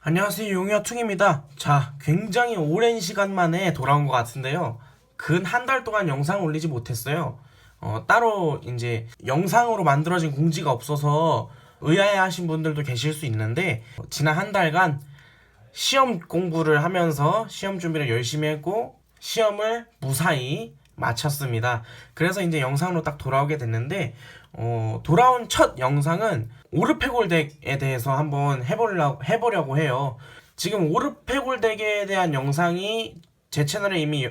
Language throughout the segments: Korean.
안녕하세요, 용이와퉁입니다. 자, 굉장히 오랜 시간 만에 돌아온 것 같은데요. 근 한 달 동안 영상 올리지 못했어요. 따로 이제 영상으로 만들어진 공지가 없어서 의아해하신 분들도 계실 수 있는데, 지난 한 달간 시험 공부를 하면서 시험 준비를 열심히 했고 시험을 무사히 마쳤습니다. 그래서 이제 영상으로 딱 돌아오게 됐는데, 돌아온 첫 영상은 오르페골 덱에 대해서 한번 해보려고 해요. 지금 오르페골 덱에 대한 영상이 제 채널에 이미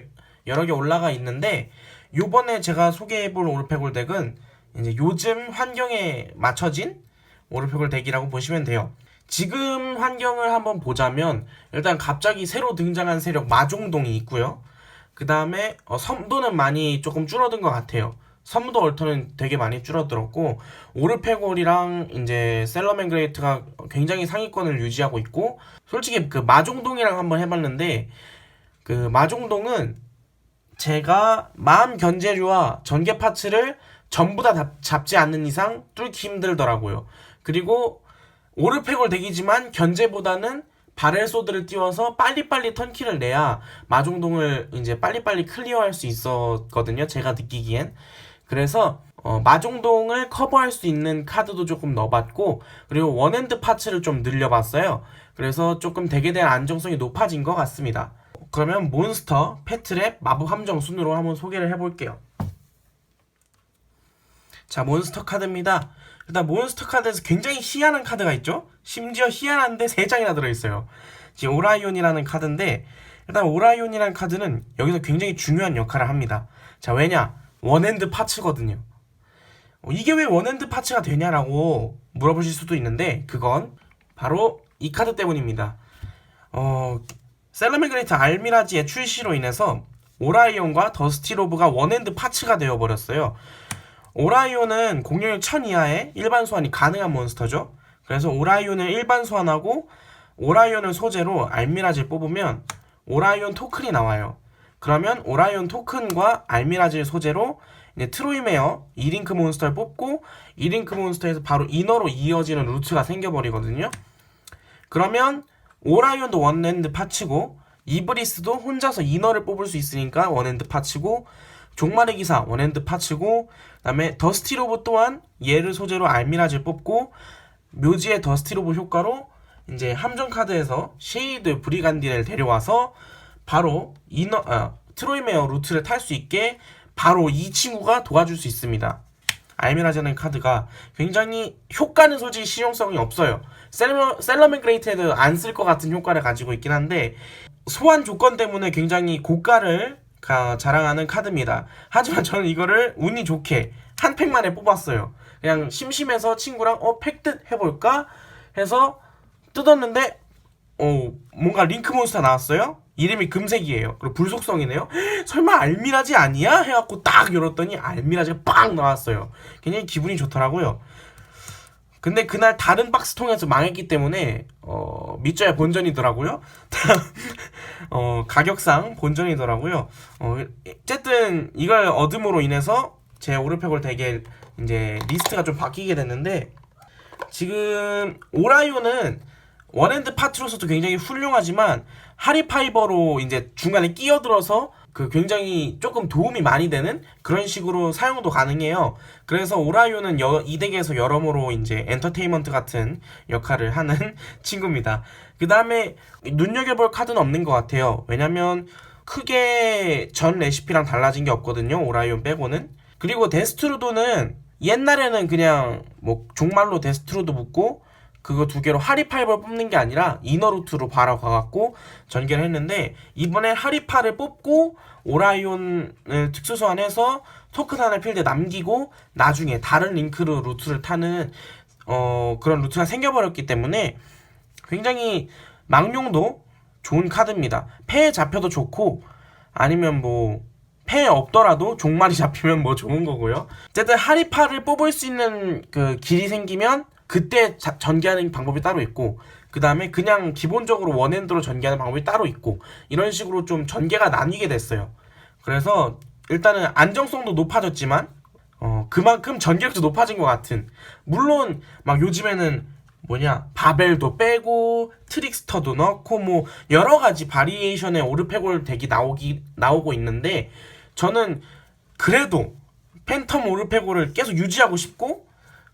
여러 개 올라가 있는데, 요번에 제가 소개해볼 오르페골 덱은 이제 요즘 환경에 맞춰진 오르페골 덱이라고 보시면 돼요. 지금 환경을 한번 보자면 일단 갑자기 새로 등장한 세력 마종동이 있고요. 그 다음에 섬도는 많이 조금 줄어든 것 같아요. 섬도 얼터는 되게 많이 줄어들었고, 오르페골이랑 이제 셀러맨 그레이트가 굉장히 상위권을 유지하고 있고, 솔직히 그 마종동이랑 한번 해봤는데, 그 마종동은 제가 마음 견제류와 전개 파츠를 전부 다 잡지 않는 이상 뚫기 힘들더라고요. 그리고 오르페골 덱이지만 견제보다는 바렐소드를 띄워서 빨리빨리 턴킬을 내야 마종동을 이제 빨리빨리 클리어할 수 있었거든요. 제가 느끼기엔. 그래서 마종동을 커버할 수 있는 카드도 조금 넣어봤고, 그리고 원핸드 파츠를 좀 늘려봤어요. 그래서 조금 덱에 대한 안정성이 높아진 것 같습니다. 그러면 몬스터, 패트랩, 마법 함정 순으로 한번 소개를 해볼게요. 자, 몬스터 카드입니다. 일단 몬스터 카드에서 굉장히 희한한 카드가 있죠? 심지어 희한한데 3장이나 들어있어요. 지금 오라이온이라는 카드인데, 일단 오라이온이라는 카드는 여기서 굉장히 중요한 역할을 합니다. 자, 왜냐? 원핸드 파츠거든요. 이게 왜 원핸드 파츠가 되냐라고 물어보실 수도 있는데, 그건 바로 이 카드 때문입니다. 셀러맨 그레이트 알미라지의 출시로 인해서 오라이온과 더스티 로브가 원핸드 파츠가 되어버렸어요. 오라이온은 공격력 1000 이하의 일반 소환이 가능한 몬스터죠. 그래서 오라이온을 일반 소환하고 오라이온을 소재로 알미라지를 뽑으면 오라이온 토큰이 나와요. 그러면 오라이온 토큰과 알미라지를 소재로 이제 트로이메어 2링크 몬스터를 뽑고 2링크 몬스터에서 바로 이너로 이어지는 루트가 생겨버리거든요. 그러면 오라이온도 원핸드 파츠고 이브리스도 혼자서 이너를 뽑을 수 있으니까 원핸드 파츠고, 종말의 기사 원핸드 파츠고, 그 다음에 더스티 로브 또한 얘를 소재로 알미라지를 뽑고, 묘지의 더스티 로브 효과로 이제 함정 카드에서 쉐이드 브리간디를 데려와서 바로 트로이메어 루트를 탈 수 있게 바로 이 친구가 도와줄 수 있습니다. 알미라지라는 카드가 굉장히 효과는 솔직히 실용성이 없어요. 셀러맨 그레이트에도 안 쓸 것 같은 효과를 가지고 있긴 한데, 소환 조건 때문에 굉장히 고가를 자랑하는 카드입니다. 하지만 저는 이거를 운이 좋게 한 팩 만에 뽑았어요. 그냥 심심해서 친구랑 팩듯 해볼까 해서 뜯었는데 뭔가 링크 몬스터 나왔어요. 이름이 금색이에요. 그리고 불속성이네요. 설마 알미라지 아니야? 해갖고 딱 열었더니 알미라지가 빵 나왔어요. 굉장히 기분이 좋더라고요. 근데 그날 다른 박스 통해서 망했기 때문에 밑져야 본전이더라고요. 가격상 본전이더라고요. 어쨌든 이걸 얻음으로 인해서 제 오르페골 덱의 이제 리스트가 좀 바뀌게 됐는데, 지금 오라이온은 원핸드 파츠로서도 굉장히 훌륭하지만 하리파이버로 이제 중간에 끼어들어서 그 굉장히 조금 도움이 많이 되는 그런 식으로 사용도 가능해요. 그래서 오라이온은 이 덱에서 여러모로 이제 엔터테인먼트 같은 역할을 하는 친구입니다. 그 다음에 눈여겨볼 카드는 없는 것 같아요. 왜냐면 크게 전 레시피랑 달라진 게 없거든요. 오라이온 빼고는. 그리고 데스트루도는 옛날에는 그냥 뭐 종말로 데스트루도 묶고 그거 2개로 하리파이버를 뽑는 게 아니라 이너루트로 바로 가갖고 전개를 했는데, 이번에 하리파를 뽑고 오라이온을 특수소환해서 토큰 하나 필드에 남기고 나중에 다른 링크로 루트를 타는 그런 루트가 생겨버렸기 때문에 굉장히 망용도 좋은 카드입니다. 패에 잡혀도 좋고, 아니면 뭐 패에 없더라도 종말이 잡히면 뭐 좋은 거고요. 어쨌든 하리파를 뽑을 수 있는 그 길이 생기면 그때 전개하는 방법이 따로 있고, 그 다음에 그냥 기본적으로 원핸드로 전개하는 방법이 따로 있고, 이런 식으로 좀 전개가 나뉘게 됐어요. 그래서 일단은 안정성도 높아졌지만 그만큼 전개력도 높아진 것 같은, 물론 막 요즘에는 바벨도 빼고 트릭스터도 넣고 뭐 여러 가지 바리에이션의 오르페골 덱이 나오고 있는데, 저는 그래도 팬텀 오르페골을 계속 유지하고 싶고,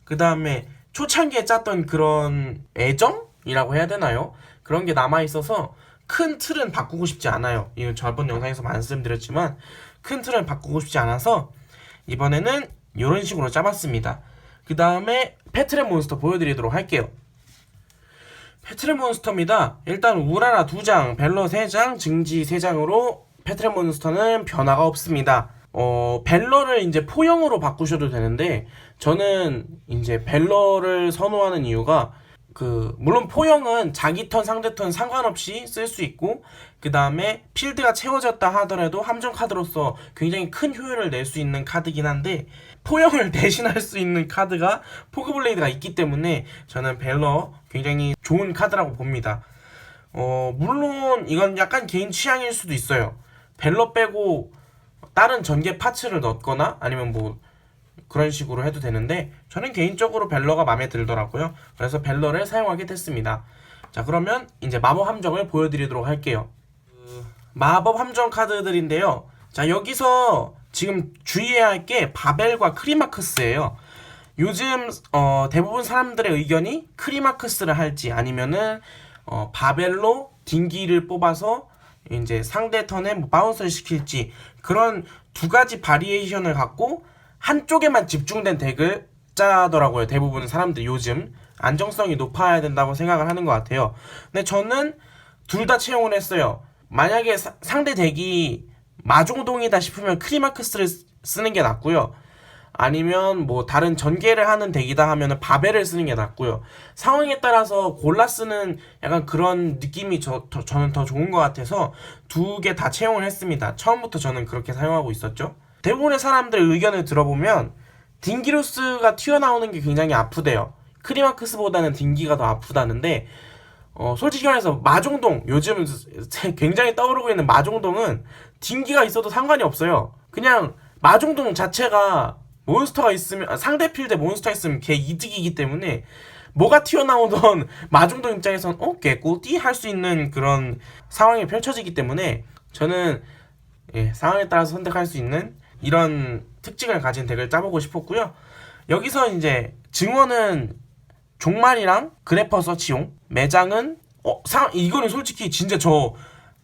그 다음에 초창기에 짰던 그런 애정이라고 해야 되나요? 그런 게 남아있어서 큰 틀은 바꾸고 싶지 않아요. 이건 저번 영상에서 말씀드렸지만 큰 틀은 바꾸고 싶지 않아서 이번에는 이런 식으로 짜봤습니다. 그 다음에 페트랩 몬스터 보여드리도록 할게요. 페트랩 몬스터입니다. 일단 우라라 2장, 벨러 3장, 증지 3장으로 페트랩 몬스터는 변화가 없습니다. 벨러를 이제 포영으로 바꾸셔도 되는데, 저는 이제 벨러를 선호하는 이유가, 물론 포영은 자기 턴 상대 턴 상관없이 쓸 수 있고, 그 다음에 필드가 채워졌다 하더라도 함정 카드로서 굉장히 큰 효율을 낼 수 있는 카드긴 한데, 포영을 대신할 수 있는 카드가 포그블레이드가 있기 때문에 저는 벨러 굉장히 좋은 카드라고 봅니다. 물론 이건 약간 개인 취향일 수도 있어요. 벨러 빼고 다른 전개 파츠를 넣거나 아니면 뭐 그런 식으로 해도 되는데, 저는 개인적으로 벨러가 마음에 들더라고요. 그래서 벨러를 사용하게 됐습니다. 자, 그러면 이제 마법 함정을 보여드리도록 할게요. 마법 함정 카드들인데요. 자, 여기서 지금 주의해야 할 게 바벨과 크리마크스예요. 요즘 대부분 사람들의 의견이 크리마크스를 할지 아니면은 바벨로 딩기를 뽑아서 이제 상대 턴에 뭐 바운스를 시킬지, 그런 두 가지 바리에이션을 갖고 한쪽에만 집중된 덱을 짜더라고요. 대부분 사람들이 요즘 안정성이 높아야 된다고 생각을 하는 것 같아요. 근데 저는 둘 다 채용을 했어요. 만약에 상대 덱이 마종동이다 싶으면 크리마크스를 쓰는 게 낫고요. 아니면 뭐 다른 전개를 하는 덱이다 하면은 바벨을 쓰는 게 낫고요. 상황에 따라서 골라 쓰는 약간 그런 느낌이 저는 더 좋은 것 같아서 두 개 다 채용을 했습니다. 처음부터 저는 그렇게 사용하고 있었죠. 대부분의 사람들의 의견을 들어보면 딩기루스가 튀어나오는 게 굉장히 아프대요. 크리마크스보다는 딩기가 더 아프다는데, 솔직히 말해서 마종동, 요즘 굉장히 떠오르고 있는 마종동은 딩기가 있어도 상관이 없어요. 그냥 마종동 자체가 몬스터가 있으면, 상대 필드에 몬스터가 있으면 걔 이득이기 때문에 뭐가 튀어나오던 마종동 입장에선 개꿀띠 할 수 있는 그런 상황이 펼쳐지기 때문에, 저는 상황에 따라서 선택할 수 있는 이런 특징을 가진 덱을 짜보고 싶었고요. 여기서 이제 증원은 종말이랑 그래퍼 서치용, 매장은 이거는 솔직히 진짜 저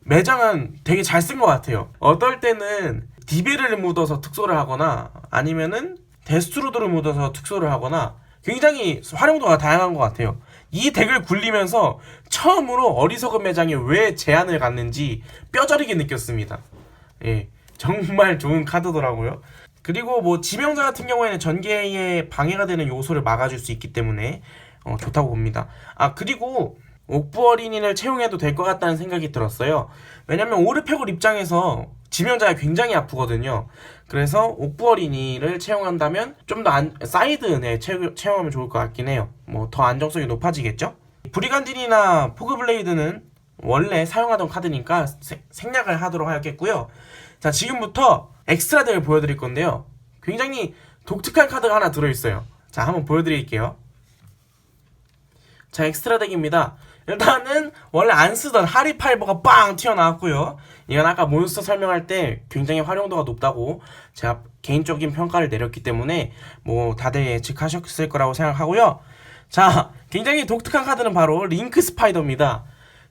매장은 되게 잘 쓴 것 같아요. 어떨 때는 디베르를 묻어서 특소를 하거나 아니면은 데스트루드를 묻어서 특소를 하거나 굉장히 활용도가 다양한 것 같아요. 이 덱을 굴리면서 처음으로 어리석은 매장이 왜 제한을 갖는지 뼈저리게 느꼈습니다. 정말 좋은 카드더라고요. 그리고 뭐 지명자 같은 경우에는 전개에 방해가 되는 요소를 막아줄 수 있기 때문에 좋다고 봅니다. 그리고 옥부 어린이를 채용해도 될 것 같다는 생각이 들었어요. 왜냐면 오르페골 입장에서 지명자가 굉장히 아프거든요. 그래서 옥부 어린이를 채용한다면 좀 더 사이드에 채용하면 좋을 것 같긴 해요. 뭐 더 안정성이 높아지겠죠? 브리간딘이나 포그블레이드는 원래 사용하던 카드니까 생략을 하도록 하겠고요. 자, 지금부터 엑스트라 덱을 보여드릴 건데요. 굉장히 독특한 카드가 하나 들어있어요. 자, 한번 보여드릴게요. 자, 엑스트라 덱입니다. 일단은 원래 안 쓰던 하리파이버가 빵 튀어나왔고요. 이건 아까 몬스터 설명할 때 굉장히 활용도가 높다고 제가 개인적인 평가를 내렸기 때문에 뭐 다들 예측하셨을 거라고 생각하고요. 자, 굉장히 독특한 카드는 바로 링크 스파이더입니다.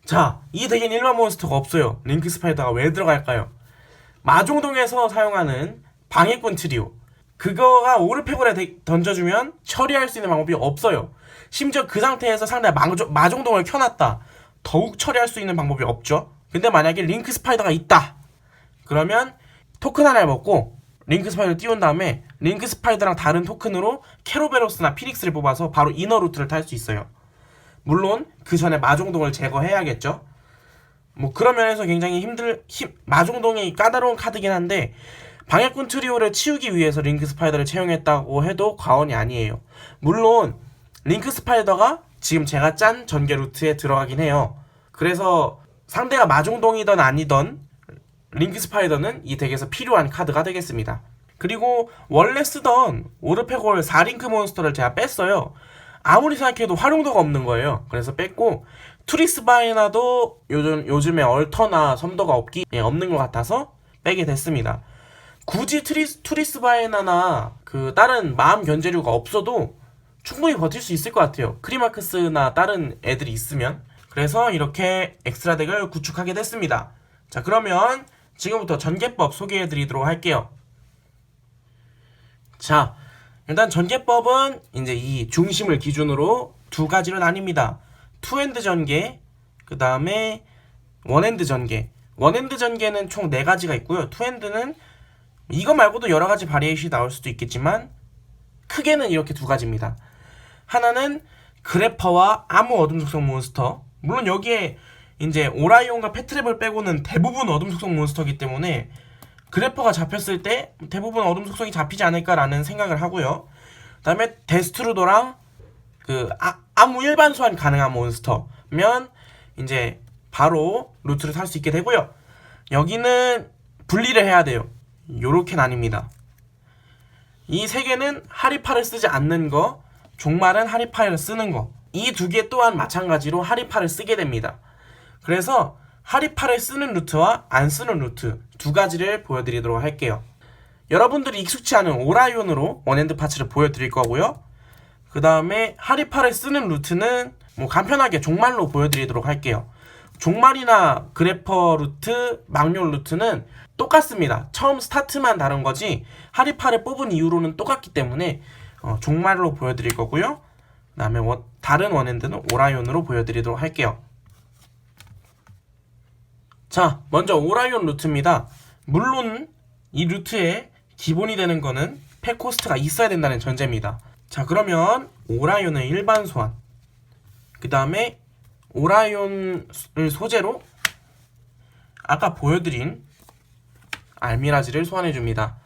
자, 이 덱엔 일반 몬스터가 없어요. 링크 스파이더가 왜 들어갈까요? 마종동에서 사용하는 방해꾼 트리오, 그거가 오르페골에 던져주면 처리할 수 있는 방법이 없어요. 심지어 그 상태에서 상대가 마종동을 켜놨다, 더욱 처리할 수 있는 방법이 없죠. 근데 만약에 링크 스파이더가 있다, 그러면 토큰 하나를 먹고 링크 스파이더 띄운 다음에 링크 스파이더랑 다른 토큰으로 케로베로스나 피닉스를 뽑아서 바로 이너 루트를 탈 수 있어요. 물론 그 전에 마종동을 제거해야겠죠. 뭐 그런 면에서 굉장히 마종동이 까다로운 카드긴 한데, 방해꾼 트리오를 치우기 위해서 링크 스파이더를 채용했다고 해도 과언이 아니에요. 물론 링크 스파이더가 지금 제가 짠 전개 루트에 들어가긴 해요. 그래서 상대가 마종동이던 아니던 링크 스파이더는 이 덱에서 필요한 카드가 되겠습니다. 그리고 원래 쓰던 오르페골 4링크 몬스터를 제가 뺐어요. 아무리 생각해도 활용도가 없는 거예요. 그래서 뺐고 투리스 바이나도 요즘에 얼터나 섬도가 없는 것 같아서 빼게 됐습니다. 굳이 투리스 바이나나 그 다른 마음 견제류가 없어도 충분히 버틸 수 있을 것 같아요. 크리마크스나 다른 애들이 있으면. 그래서 이렇게 엑스트라 덱을 구축하게 됐습니다. 자, 그러면 지금부터 전개법 소개해드리도록 할게요. 자, 일단 전개법은 이제 이 중심을 기준으로 두 가지로 나뉩니다. 투핸드 전개, 그 다음에 원핸드 전개. 원핸드 전개는 총 4가지가 있고요. 투핸드는 이거 말고도 여러 가지 바리에이션이 나올 수도 있겠지만 크게는 이렇게 2가지입니다. 하나는 그래퍼와 암호 어둠 속성 몬스터. 물론 여기에 이제 오라이온과 패트랩을 빼고는 대부분 어둠 속성 몬스터이기 때문에 그래퍼가 잡혔을 때 대부분 어둠 속성이 잡히지 않을까라는 생각을 하고요. 그 다음에 데스트루도랑 그 아무 일반 소환 가능한 몬스터면 이제 바로 루트를 살 수 있게 되고요. 여기는 분리를 해야 돼요. 요렇게 나뉩니다. 이 3개는 하리파를 쓰지 않는 거, 종말은 하리파를 쓰는 거. 이 2개 또한 마찬가지로 하리파를 쓰게 됩니다. 그래서 하리파를 쓰는 루트와 안 쓰는 루트 2가지를 보여드리도록 할게요. 여러분들이 익숙치 않은 오라이온으로 원핸드 파츠를 보여드릴 거고요. 그 다음에 하리파를 쓰는 루트는 뭐 간편하게 종말로 보여드리도록 할게요. 종말이나 그래퍼 루트, 망룡 루트는 똑같습니다. 처음 스타트만 다른 거지 하리파를 뽑은 이후로는 똑같기 때문에 종말로 보여드릴 거고요. 그 다음에 다른 원핸드는 오라이온으로 보여드리도록 할게요. 자, 먼저 오라이온 루트입니다. 물론 이 루트에 기본이 되는 거는 팩 코스트가 있어야 된다는 전제입니다. 자, 그러면 오라이온의 일반 소환, 그 다음에 오라이온을 소재로 아까 보여드린 알미라지를 소환해줍니다.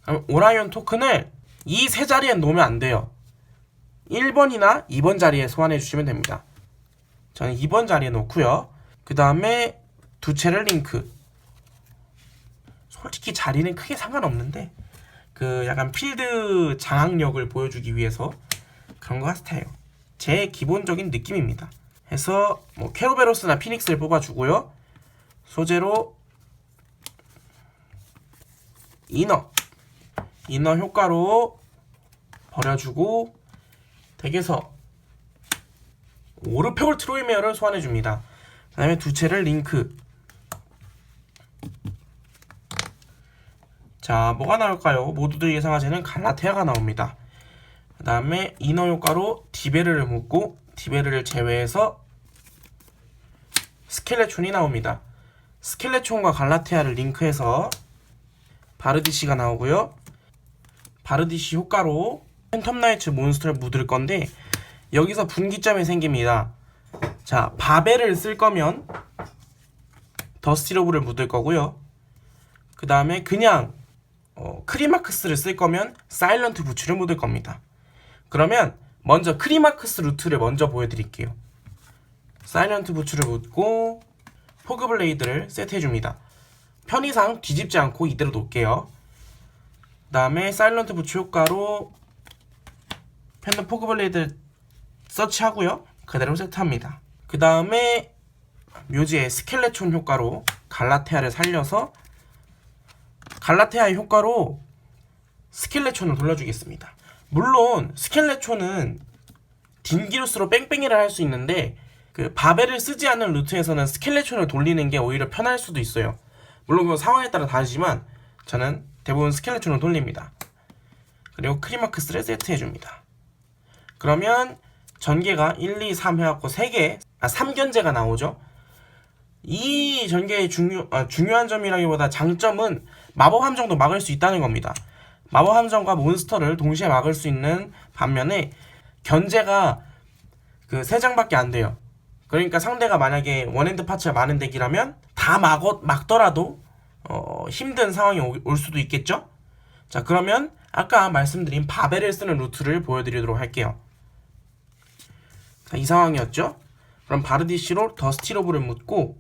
그럼 오라이온 토큰을 이 3자리에 놓으면 안 돼요. 1번이나 2번 자리에 소환해주시면 됩니다. 저는 2번 자리에 놓고요. 그 다음에 2채를 링크. 솔직히 자리는 크게 상관없는데 그 약간 필드 장악력을 보여주기 위해서 그런 것 같아요. 제 기본적인 느낌입니다. 해서 뭐 케로베로스나 피닉스를 뽑아주고요. 소재로 이너 효과로 버려주고 덱에서 오르페올 트로이메어를 소환해줍니다. 그 다음에 2채를 링크. 자, 뭐가 나올까요? 모두들 예상하시는 갈라테아가 나옵니다. 그 다음에 이너 효과로 디베르를 묶고 디베르를 제외해서 스켈레촌이 나옵니다. 스켈레촌과 갈라테아를 링크해서 바르디시가 나오고요. 바르디시 효과로 팬텀 나이츠 몬스터를 묻을 건데 여기서 분기점이 생깁니다. 자, 바벨을 쓸 거면 더스티로브를 묻을 거고요. 그 다음에 그냥 크리마크스를 쓸 거면 사일런트 부츠를 묻을 겁니다. 그러면 먼저 크리마크스 루트를 먼저 보여드릴게요. 사일런트 부츠를 묻고 포그블레이드를 세트해줍니다. 편의상 뒤집지 않고 이대로 놓을게요. 그 다음에 사일런트 부츠 효과로 팬덤 포그블레이드를 서치하고요. 그대로 세트합니다. 그 다음에 묘지의 스켈레촌 효과로 갈라테아를 살려서 갈라테아의 효과로 스켈레촌을 돌려주겠습니다. 물론 스켈레촌은 딘기루스로 뺑뺑이를 할 수 있는데 그 바벨을 쓰지 않는 루트에서는 스켈레촌을 돌리는 게 오히려 편할 수도 있어요. 물론 그건 상황에 따라 다르지만 저는 대부분 스켈레촌을 돌립니다. 그리고 크리마크스를 세트해줍니다. 그러면 전개가 1, 2, 3 해갖고 3견제가 나오죠. 이 전개의 중요한 점이라기보다 장점은 마법 함정도 막을 수 있다는 겁니다. 마법 함정과 몬스터를 동시에 막을 수 있는 반면에 견제가 그 3장밖에 안 돼요. 그러니까 상대가 만약에 원핸드 파츠가 많은 덱이라면 다 막더라도 힘든 상황이 올 수도 있겠죠? 자, 그러면 아까 말씀드린 바벨을 쓰는 루트를 보여드리도록 할게요. 자, 이 상황이었죠? 그럼 바르디시로 더스티로브를 묻고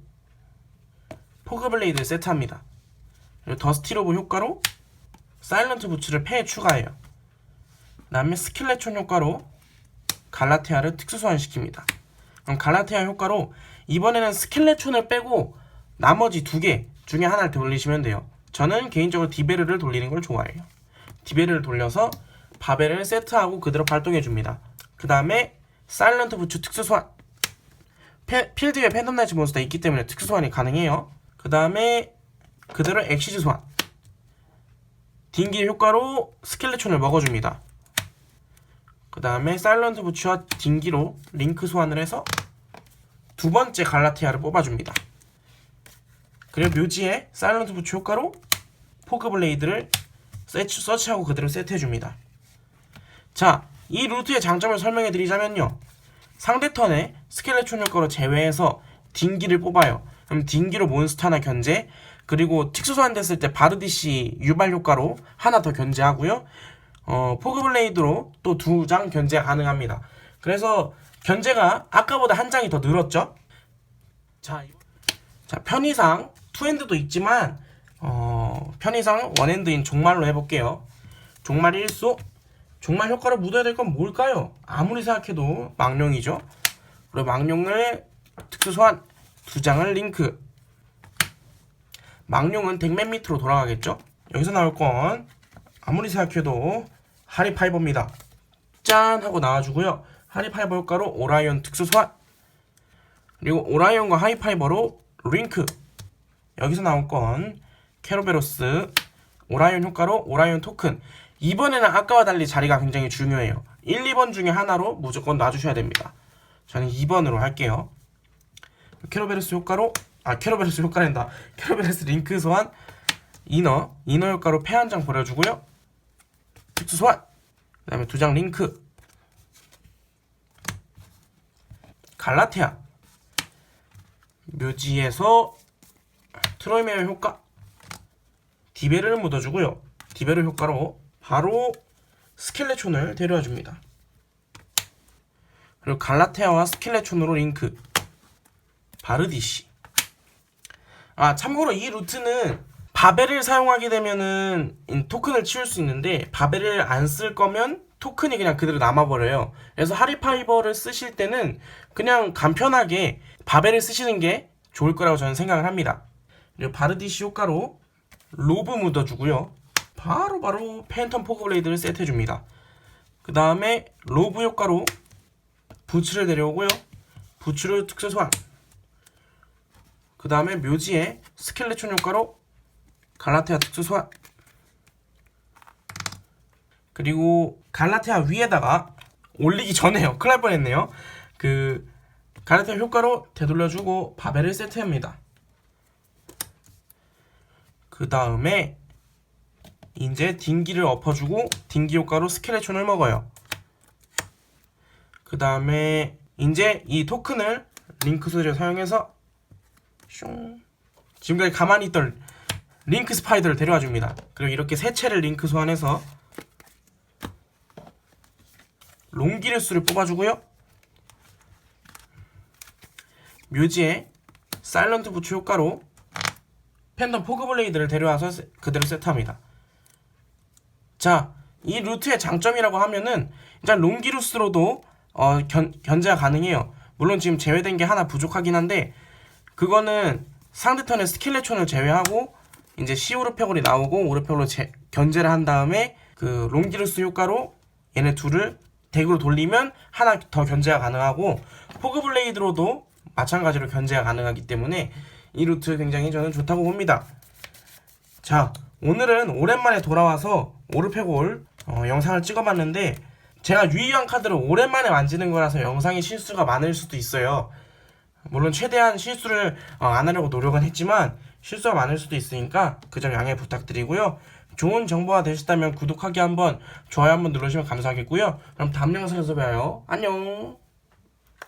포그블레이드를 세트합니다. 그리고 더스티로브 효과로 사일런트 부츠를 패에 추가해요. 그 다음에 스킬레촌 효과로 갈라테아를 특수 소환시킵니다. 그럼 갈라테아 효과로 이번에는 스켈레촌을 빼고 나머지 두 개 중에 하나를 돌리시면 돼요. 저는 개인적으로 디베르를 돌리는 걸 좋아해요. 디베르를 돌려서 바벨을 세트하고 그대로 발동해줍니다. 그 다음에 사일런트 부츠 특수 소환. 필드에 팬텀 나이츠 몬스터가 있기 때문에 특수 소환이 가능해요. 그 다음에 그대로 엑시즈 소환. 딩기 효과로 스켈레촌을 먹어줍니다. 그 다음에 사일런트 부츠와 딩기로 링크 소환을 해서 두 번째 갈라테아를 뽑아줍니다. 그리고 묘지에 사일런트 부츠 효과로 포그블레이드를 서치하고 그대로 세트해줍니다. 자, 이 루트의 장점을 설명해드리자면요. 상대 턴에 스켈레촌 효과로 제외해서 딩기를 뽑아요. 그럼 딩기로 몬스터 하나 견제, 그리고 특수 소환됐을 때 바르디시 유발 효과로 하나 더 견제하고요. 포그블레이드로 또 2장 견제 가능합니다. 그래서 견제가 아까보다 한 장이 더 늘었죠. 자, 편의상 투핸드도 있지만 편의상 원핸드인 종말로 해볼게요. 종말 1수. 종말 효과로 묻어야 될 건 뭘까요? 아무리 생각해도 망령이죠. 그리고 망령을 특수 소환 2장을 링크. 망령은 덱맨 밑으로 돌아가겠죠. 여기서 나올 건 아무리 생각해도 하리파이버입니다. 짠! 하고 나와주고요. 하리파이버 효과로 오라이언 특수 소환. 그리고 오라이언과 하이파이버로 링크. 여기서 나올 건 케로베로스. 오라이언 효과로 오라이언 토큰. 이번에는 아까와 달리 자리가 굉장히 중요해요. 1, 2번 중에 하나로 무조건 놔주셔야 됩니다. 저는 2번으로 할게요. 케로베로스 효과로 케로베로스 효과랜다. 케로베로스 링크 소환. 이너 효과로 패 한 장 버려주고요. 특수 소환. 그 다음에 2장 링크. 갈라테아. 묘지에서 트로이메어 효과. 디베르를 묻어주고요. 디베르 효과로 바로 스켈레촌을 데려와줍니다. 그리고 갈라테아와 스켈레촌으로 링크. 바르디시. 참고로 이 루트는 바벨을 사용하게 되면은 토큰을 치울 수 있는데 바벨을 안 쓸 거면 토큰이 그냥 그대로 남아버려요. 그래서 하리파이버를 쓰실 때는 그냥 간편하게 바벨을 쓰시는 게 좋을 거라고 저는 생각을 합니다. 그리고 바르디시 효과로 로브 묻어주고요. 바로 팬텀 포그블레이드를 세트해줍니다. 그 다음에 로브 효과로 부츠를 데려오고요. 부츠를 특수 소환. 그 다음에 묘지에 스켈레촌 효과로 갈라테아 특수 소환. 그리고 갈라테아 위에다가 올리기 전에요. 큰일 날 뻔했네요. 갈라테아 효과로 되돌려주고 바벨을 세트합니다. 그 다음에 이제 딩기를 엎어주고 딩기 효과로 스켈레촌을 먹어요. 그 다음에 이제 이 토큰을 링크 소리를 사용해서 지금까지 가만히 있던 링크 스파이더를 데려와 줍니다. 그리고 이렇게 세 채를 링크 소환해서 롱기르스를 뽑아주고요. 묘지에 사일런트 부츠 효과로 팬덤 포그블레이드를 데려와서 그대로 세트합니다. 자, 이 루트의 장점이라고 하면은 일단 롱기루스로도 견제가 가능해요. 물론 지금 제외된 게 하나 부족하긴 한데 그거는 상대 턴에 스켈레촌을 제외하고 이제 시오르페골이 나오고 오르페골로 견제를 한 다음에 그 롱기루스 효과로 얘네 둘을 덱으로 돌리면 하나 더 견제가 가능하고 포그블레이드로도 마찬가지로 견제가 가능하기 때문에 이 루트 굉장히 저는 좋다고 봅니다. 자, 오늘은 오랜만에 돌아와서 오르페골 영상을 찍어봤는데 제가 유희왕 카드를 오랜만에 만지는 거라서 영상에 실수가 많을 수도 있어요. 물론 최대한 실수를 안 하려고 노력은 했지만 실수가 많을 수도 있으니까 그 점 양해 부탁드리고요. 좋은 정보가 되셨다면 구독하기 한번, 좋아요 한번 눌러주시면 감사하겠고요. 그럼 다음 영상에서 봬요. 안녕.